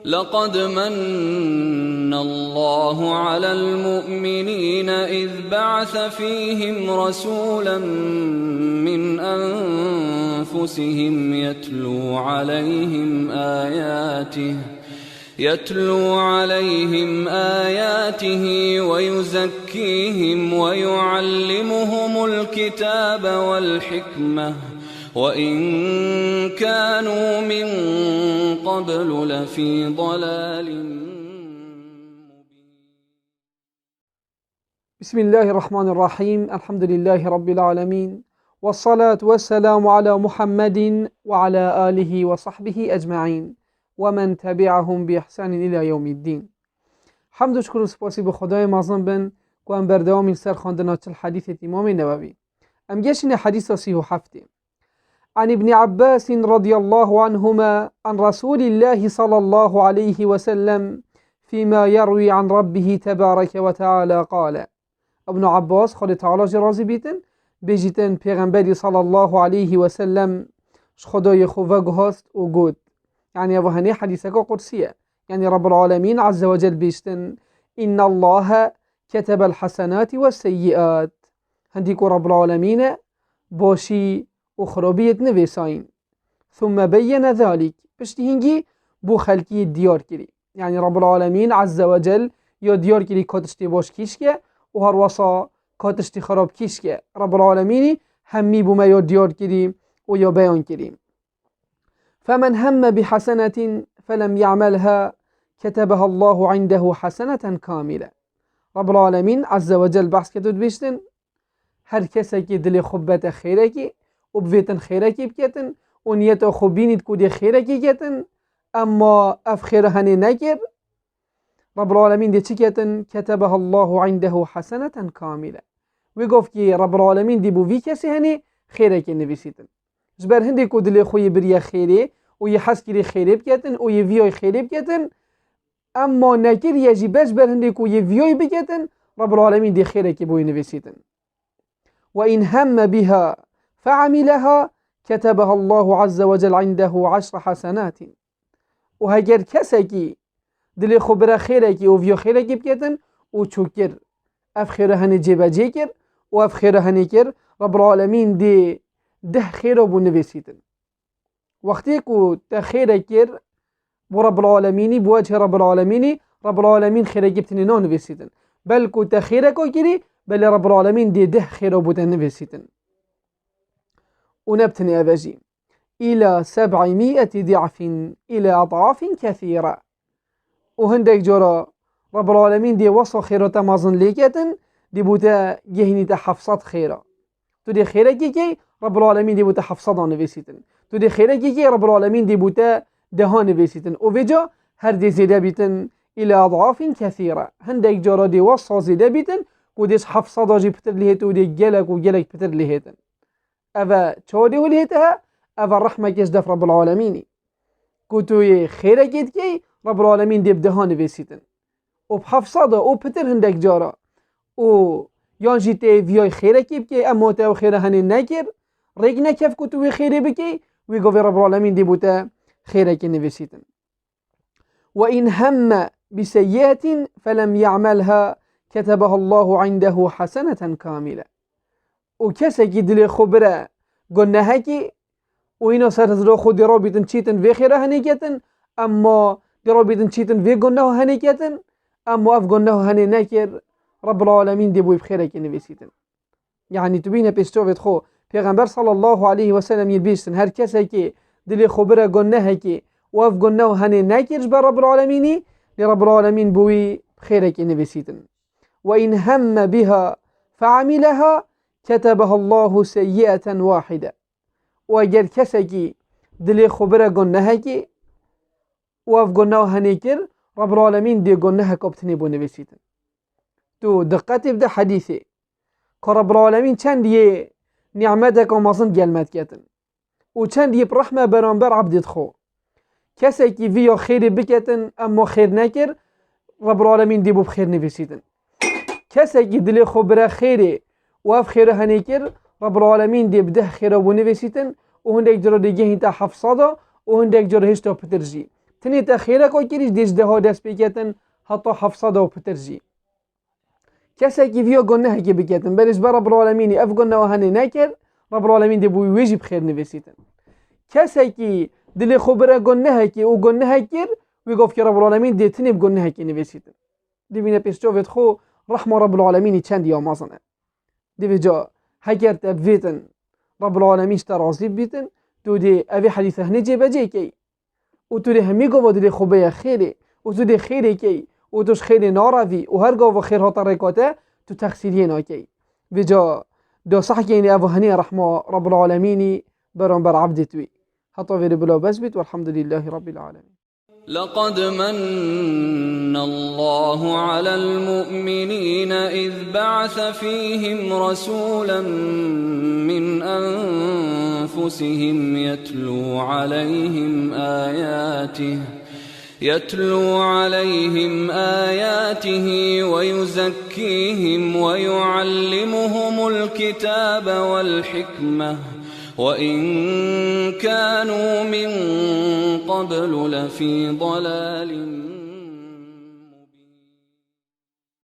لقد من الله على المؤمنين إذ بعث فيهم رسولا من أنفسهم يتلو عليهم آياته ويزكيهم ويعلمهم الكتاب والحكمة وإن كانوا من قبل لفي ضلال مبين. بسم الله الرحمن الرحيم. الحمد لله رب العالمين، والصلاة والسلام على محمد وعلى آله وصحبه أجمعین ومن تبعهم بإحسان إلى يوم الدين. حمد و شکر و سپاسی به خدای مظلوم بن که ام بردوام سر خواندنات الحديث امام نووي. ام جشن حديث 37 عن ابن عباس رضي الله عنهما عن رسول الله صلى الله عليه وسلم فيما يروي عن ربه تبارك وتعالى قال. ابن عباس خود تعالی راضی بیتن بجیتن پیغمبری صلی الله علیه و سلم خدای خواه گهاست و گود، يعني وهني حديثك قدسية، يعني رب العالمين عز وجل بيشتن إن الله كتب الحسنات والسيئات. هنديكو رب العالمين باشي أخربية نفسين ثم بين ذلك بشتهنجي بو خلقي ديار كري، يعني رب العالمين عز وجل يا ديار كري كاتشتي باش كيشكي وهر وصا كاتشتي خراب كيشكي. رب العالمين همي بو ما يا ديار كري ويا بيان كري. فمن هم بحسنة فلم يعملها كتبها الله عنده حسنة كاملة. رب العالمين عز وجل بحث كتود بيشتن هر کسی که دل خوبت خیره کی و بویتن خیره کی بکتن و نیت خوبینید کودی خیره کی کتن اما اف خیره هنی نکر، رب العالمین دی چی کتن؟ كتبها الله عنده حسنة كاملة. وی گفت که رب العالمین دی بو وی کسی هنی خیره کی نویسیتن. جبر هندی کو دل خوی بریه خیره و یه حس کری خیره بکتن و یه ویای خیره بکتن اما نکر یجی بس بر هندی کو یه ویای بکتن رب العالمین دی خیره کی بوی نویسیتن. وإن هم بها فعملها كتبها الله عز وجل عنده 10 حسنات. وهجر كسكي دل خبره خيركي وفيو خيركي بكتن وشكر اف خيره هني جيبا جيكر واف خيره هني كر رب العالمين دي ده خيره بو نفسيتن. وقتيكو تخيره كر برب العالمين بوجه رب العالمين خيره جبتني نو نفسيتن بل كو تخيره كو كري بل رب العالمين دي ده خيره بودن نفسيتن. ونبتني أبجي إلى 700 ضعف إلى أضعاف كثيرة. وهندك جرى رب العالمين دي وصى خيره تمازن ليكتن دي بوتا جهني تحفصات خيره تو دي خيره كي رب العالمين دي بوتا حفصات نفسيتن تو دي خيره كي رب العالمين دي بوتا دهان نفسيتن وفيجا هر دي زيدا بيتن إلى أضعاف كثيرة. هندك جرى دي وصى زيدا بيتن وديش حفصة داجي بتر لهيت ودي جلك وجلك بتر لهيتن أفا تشودي ولهيتها أفا الرحمة كيش دف رب العالمين كوتوي خيرا كيد كي رب العالمين دي بدهان بيسيتن وبحفصة دا وبتر هندك جارا و يانجي تي فياي خيرا كيب كي أما تاو خيرا هني نكر ريقنا كيف كوتوي خيرا بكي ويقوفي رب العالمين دي بوتا خيرا كي نبيسيتن. وإن هم بسيئة فلم يعملها كتبها الله عنده حسنة كاملة. وكسا كي دل خبرة قلنا هكي وإنا سرزرو خود رابطن چيتن في خيره هنيكتن أما رابطن چيتن في قلناه هنيكتن أما أف قلناه هني نكر رب العالمين دي بوي بخيره كي نبسيتن. يعني تبين بيستوفت خو پیغمبر صلى الله عليه وسلم يلبيشتن هر كسا كي دل خبرة قلنا هكي وأف قلناه هني نكر جبر رب العالمين لرب العالمين بوي بخيره كي نبسيتن. وإن هم بها فعملها كتبها الله سيئة واحدة. وأجر كسكي دلي خبرة قلناها كي وأف قلناها هنيكر رب العالمين دي قلناها كابتني بو نبسيتن. تو دقاتي بدا حديثي كرب العالمين چند يه نعمتك ومصن قلمت كتن وچند يه برحمة برانبر عبدت خو كسكي فيا خير بكتن أما خير نكر رب العالمين دي بو بخير نبسيتن. کسی که دل خبره خیره و اف خیره هنیکر رب العالمین دی بده خیره و نویسیتن و هندک جرا دیگه هیتا حفصادا و هندک جرا هشتا پترجی تنيت أخيرك وكيريش ديش ده دست بكتن حتى 700 وبترجي كسي فيو قلنا هكي بكتن بالنسبة رب العالمين أفقنا وهني ناكر رب العالمين دي بوي ويجب خير نفسيتن كسي دلي خبره قلنا هكي وقلنا هكير ويقف كي رب العالمين دي تنب قلنا هكي نفسيتن دي بينا بيشتوفت خو رحمة رب العالمين چند يا مازنه دي بجا هكير تبفيتن رب العالمين اشترازيب بيتن تو دي أبي حديثة هنجي بجي كي وتو دي همي قوة دي خبية خيري وتو دي خيري كي وتوش خيري ناراوي وهر قوة خيرها طريقاته تو تخسيرين كي بجا دو صح كيني أبو هني رحمة رب العالمين برنبر عبد توي حتى في بلا بسبت والحمد لله رب العالمين. لقد من الله على المؤمنين إذ بعث فيهم رسولا من أنفسهم يتلو عليهم آياته ويزكيهم ويعلمهم الكتاب والحكمة وإن كانوا من قبل لفي ضلال